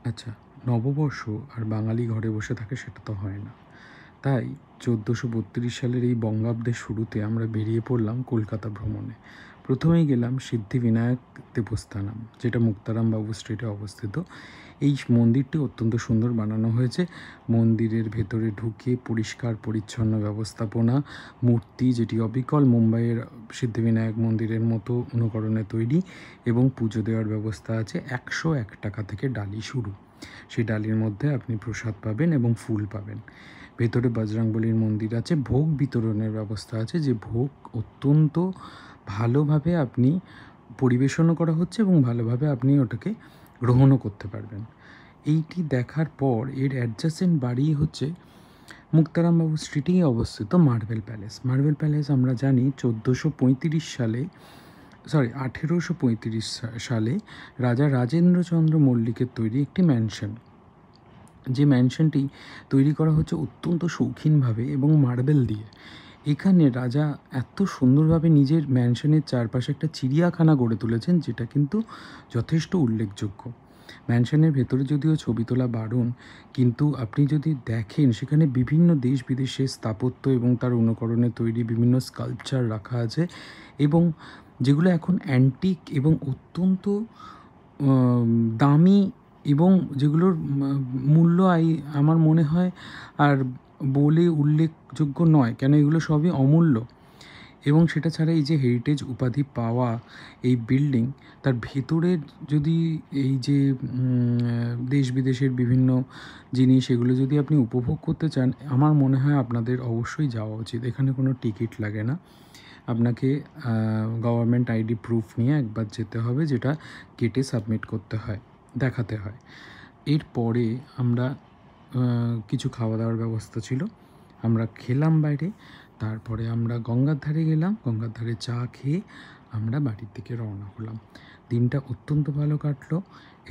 আচ্ছা, নববর্ষ আর বাঙালি ঘরে বসে থাকে সেটা তো হয় না। তাই ১৪৩২ সালের এই বঙ্গাব্দের শুরুতে আমরা বেরিয়ে পড়লাম কলকাতা ভ্রমণে। প্রথমেই গেলাম সিদ্ধিবিনায়ক দেবস্থানম, যেটা মুক্তারামবাবু স্ট্রিটে অবস্থিত। এই মন্দিরটি অত্যন্ত সুন্দর বানানো হয়েছে। মন্দিরের ভেতরে ঢুকে পরিষ্কার পরিচ্ছন্ন ব্যবস্থাপনা, মূর্তি যেটি অবিকল মুম্বাইয়ের সিদ্ধিবিনায়ক মন্দিরের মতো অনুকরণে তৈরি, এবং পুজো দেওয়ার ব্যবস্থা আছে। ১০১ টাকা থেকে ডালি শুরু। সেই ডালির মধ্যে আপনি প্রসাদ পাবেন এবং ফুল পাবেন। ভেতরে বজরংবলীর মন্দির আছে। ভোগ বিতরণের ব্যবস্থা আছে, যে ভোগ অত্যন্ত ভালোভাবে আপনি পরিবেশনও করা হচ্ছে এবং ভালোভাবে আপনি ওটাকে গ্রহণও করতে পারবেন। এইটি দেখার পর এর অ্যাডজাসেন্ট বাড়ি হচ্ছে মুক্তারামবাবু স্ট্রিটেই অবস্থিত মার্বেল প্যালেস। মার্বেল প্যালেস আমরা জানি ১৮35 সালে রাজা রাজেন্দ্রচন্দ্র মল্লিকের তৈরি একটি ম্যানশন। যে ম্যানশনটি তৈরি করা হচ্ছে অত্যন্ত শৌখিনভাবে এবং মার্বেল দিয়ে। এখানে রাজা এত সুন্দরভাবে নিজের ম্যানশনের চারপাশে একটা চিড়িয়াখানা গড়ে তুলেছেন, যেটা কিন্তু যথেষ্ট উল্লেখযোগ্য। ম্যানশনের ভেতরে যদিও ছবি তোলা বারণ, কিন্তু আপনি যদি দেখেন সেখানে বিভিন্ন দেশ বিদেশের স্থাপত্য এবং তার অনুকরণে তৈরি বিভিন্ন স্কাল্পচার রাখা আছে, এবং যেগুলো এখন অ্যান্টিক এবং অত্যন্ত দামি, এবং যেগুলোর মূল্য আমার মনে হয় আর বলে উল্লেখযোগ্য নয়, কেন এগুলো সবই অমূল্য। এবং সেটা ছাড়া এই যে হেরিটেজ উপাধি পাওয়া এই বিল্ডিং, তার ভেতরের যদি এই যে দেশ বিদেশের বিভিন্ন জিনিস, এগুলো যদি আপনি উপভোগ করতে চান, আমার মনে হয় আপনাদের অবশ্যই যাওয়া উচিত। এখানে কোনো টিকিট লাগে না। আপনাকে গভর্নমেন্ট আইডি প্রুফ নিয়ে একবার যেতে হবে, যেটা গেটে সাবমিট করতে হয়, দেখাতে হয়। এরপরে আমরা কিছু খাওয়া দাওয়ার ব্যবস্থা ছিল, আমরা খেলাম বাইরে। তারপরে আমরা গঙ্গার ধারে গেলাম, গঙ্গার ধারে চা খেয়ে আমরা বাড়ির দিকে রওনা হলাম। দিনটা অত্যন্ত ভালো কাটলো,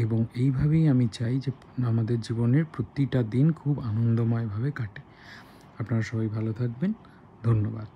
এবং এইভাবেই আমি চাই যে আমাদের জীবনের প্রতিটা দিন খুব আনন্দময়ভাবে কাটে। আপনারা সবাই ভালো থাকবেন। ধন্যবাদ।